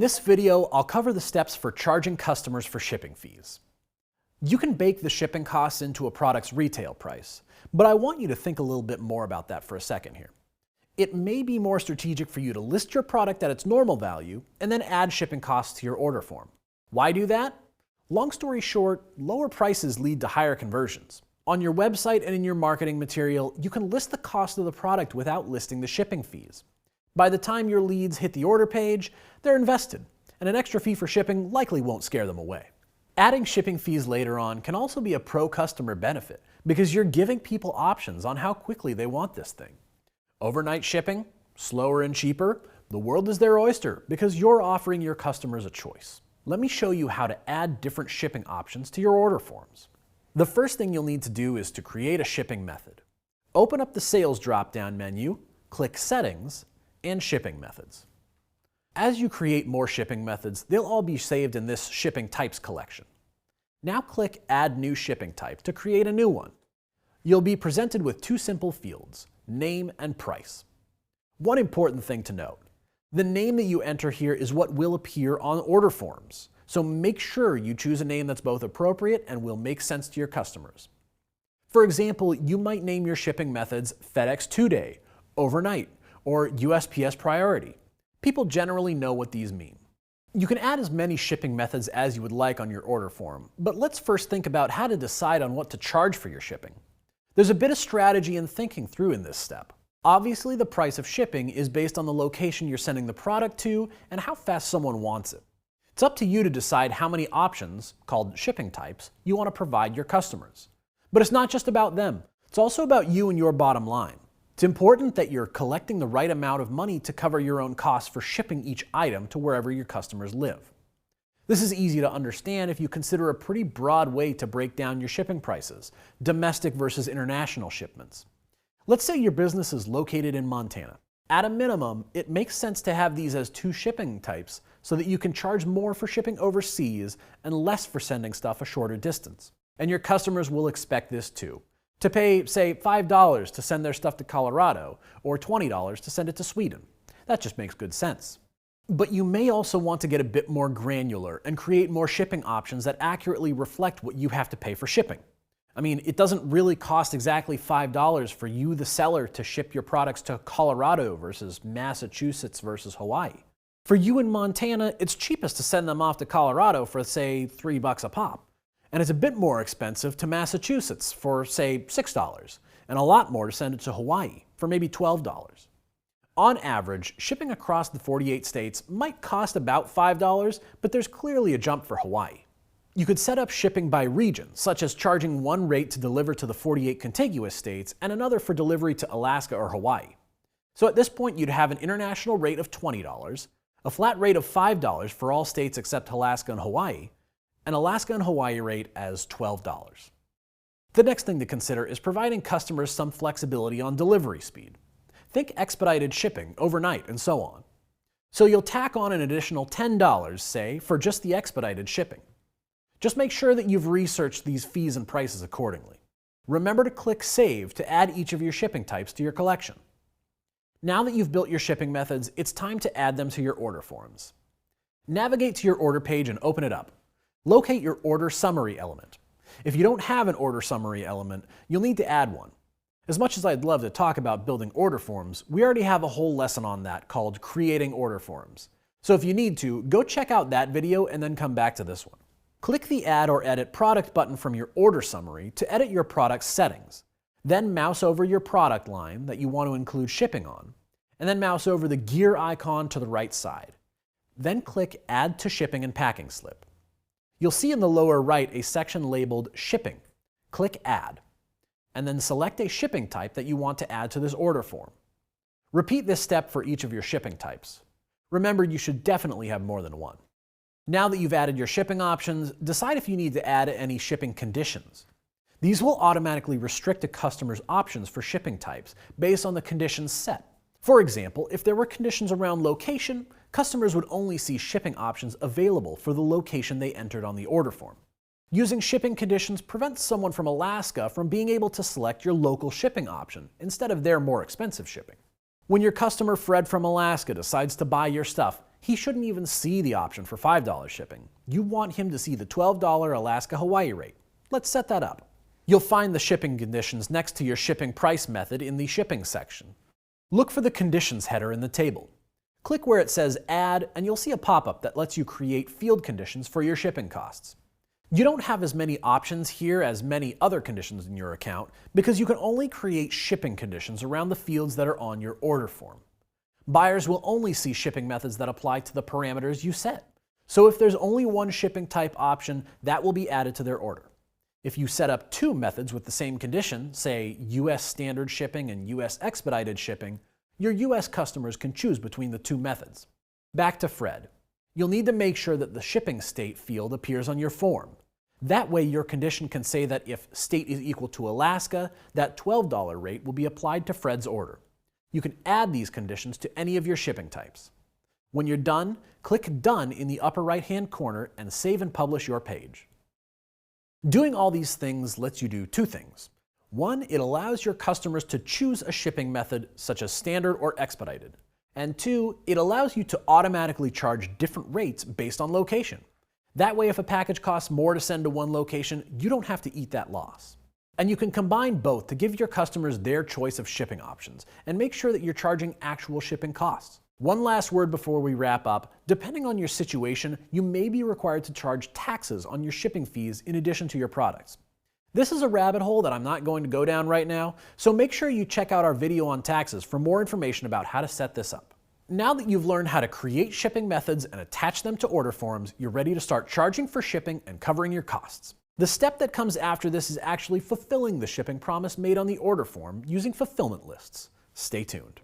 in this video, I'll cover the steps for charging customers for shipping fees. You can bake the shipping costs into a product's retail price, but I want you to think a little bit more about that for a second here. It may be more strategic for you to list your product at its normal value and then add shipping costs to your order form. Why do that? Long story short, lower prices lead to higher conversions. On your website and in your marketing material, you can list the cost of the product without listing the shipping fees. By the time your leads hit the order page, they're invested, and an extra fee for shipping likely won't scare them away. Adding shipping fees later on can also be a pro-customer benefit because you're giving people options on how quickly they want this thing. Overnight shipping, slower and cheaper, the world is their oyster because you're offering your customers a choice. Let me show you how to add different shipping options to your order forms. The first thing you'll need to do is to create a shipping method. Open up the Sales drop-down menu, click Settings, and Shipping Methods. As you create more shipping methods, they'll all be saved in this Shipping Types collection. Now click Add New Shipping Type to create a new one. You'll be presented with two simple fields, name and price. One important thing to note, the name that you enter here is what will appear on order forms, so make sure you choose a name that's both appropriate and will make sense to your customers. For example, you might name your shipping methods FedEx 2-Day, Overnight, or USPS Priority. People generally know what these mean. You can add as many shipping methods as you would like on your order form, but let's first think about how to decide on what to charge for your shipping. There's a bit of strategy and thinking through in this step. Obviously, the price of shipping is based on the location you're sending the product to and how fast someone wants it. It's up to you to decide how many options, called shipping types, you want to provide your customers. But it's not just about them. It's also about you and your bottom line. It's important that you're collecting the right amount of money to cover your own costs for shipping each item to wherever your customers live. This is easy to understand if you consider a pretty broad way to break down your shipping prices, domestic versus international shipments. Let's say your business is located in Montana. At a minimum, it makes sense to have these as two shipping types so that you can charge more for shipping overseas and less for sending stuff a shorter distance. And your customers will expect this too. To pay, say, $5 to send their stuff to Colorado, or $20 to send it to Sweden. That just makes good sense. But you may also want to get a bit more granular and create more shipping options that accurately reflect what you have to pay for shipping. I mean, it doesn't really cost exactly $5 for you, the seller, to ship your products to Colorado versus Massachusetts versus Hawaii. For you in Montana, it's cheapest to send them off to Colorado for, say, $3 a pop. And it's a bit more expensive to Massachusetts for, say, $6, and a lot more to send it to Hawaii for maybe $12. On average, shipping across the 48 states might cost about $5, but there's clearly a jump for Hawaii. You could set up shipping by region, such as charging one rate to deliver to the 48 contiguous states and another for delivery to Alaska or Hawaii. So at this point, you'd have an international rate of $20, a flat rate of $5 for all states except Alaska and Hawaii, and Alaska and Hawaii rate as $12. The next thing to consider is providing customers some flexibility on delivery speed. Think expedited shipping, overnight, and so on. So you'll tack on an additional $10, say, for just the expedited shipping. Just make sure that you've researched these fees and prices accordingly. Remember to click Save to add each of your shipping types to your collection. Now that you've built your shipping methods, it's time to add them to your order forms. Navigate to your order page and open it up. Locate your order summary element. If you don't have an order summary element, you'll need to add one. As much as I'd love to talk about building order forms, we already have a whole lesson on that called Creating Order Forms. So if you need to, go check out that video and then come back to this one. Click the Add or Edit Product button from your order summary to edit your product's settings. Then mouse over your product line that you want to include shipping on, and then mouse over the gear icon to the right side. Then click Add to Shipping and Packing Slip. You'll see in the lower right a section labeled Shipping. Click Add, and then select a shipping type that you want to add to this order form. Repeat this step for each of your shipping types. Remember, you should definitely have more than one. Now that you've added your shipping options, decide if you need to add any shipping conditions. These will automatically restrict a customer's options for shipping types based on the conditions set. For example, if there were conditions around location, customers would only see shipping options available for the location they entered on the order form. Using shipping conditions prevents someone from Alaska from being able to select your local shipping option instead of their more expensive shipping. When your customer Fred from Alaska decides to buy your stuff, he shouldn't even see the option for $5 shipping. You want him to see the $12 Alaska-Hawaii rate. Let's set that up. You'll find the shipping conditions next to your shipping price method in the shipping section. Look for the conditions header in the table. Click where it says Add, and you'll see a pop-up that lets you create field conditions for your shipping costs. You don't have as many options here as many other conditions in your account because you can only create shipping conditions around the fields that are on your order form. Buyers will only see shipping methods that apply to the parameters you set. So if there's only one shipping type option, that will be added to their order. If you set up two methods with the same condition, say US standard shipping and US expedited shipping, your US customers can choose between the two methods. Back to Fred. You'll need to make sure that the shipping state field appears on your form. That way your condition can say that if state is equal to Alaska, that $12 rate will be applied to Fred's order. You can add these conditions to any of your shipping types. When you're done, click Done in the upper right-hand corner and save and publish your page. Doing all these things lets you do two things. One, it allows your customers to choose a shipping method such as standard or expedited. And two, it allows you to automatically charge different rates based on location. That way, if a package costs more to send to one location, you don't have to eat that loss. And you can combine both to give your customers their choice of shipping options and make sure that you're charging actual shipping costs. One last word before we wrap up. Depending on your situation, you may be required to charge taxes on your shipping fees in addition to your products. This is a rabbit hole that I'm not going to go down right now, so make sure you check out our video on taxes for more information about how to set this up. Now that you've learned how to create shipping methods and attach them to order forms, you're ready to start charging for shipping and covering your costs. The step that comes after this is actually fulfilling the shipping promise made on the order form using fulfillment lists. Stay tuned.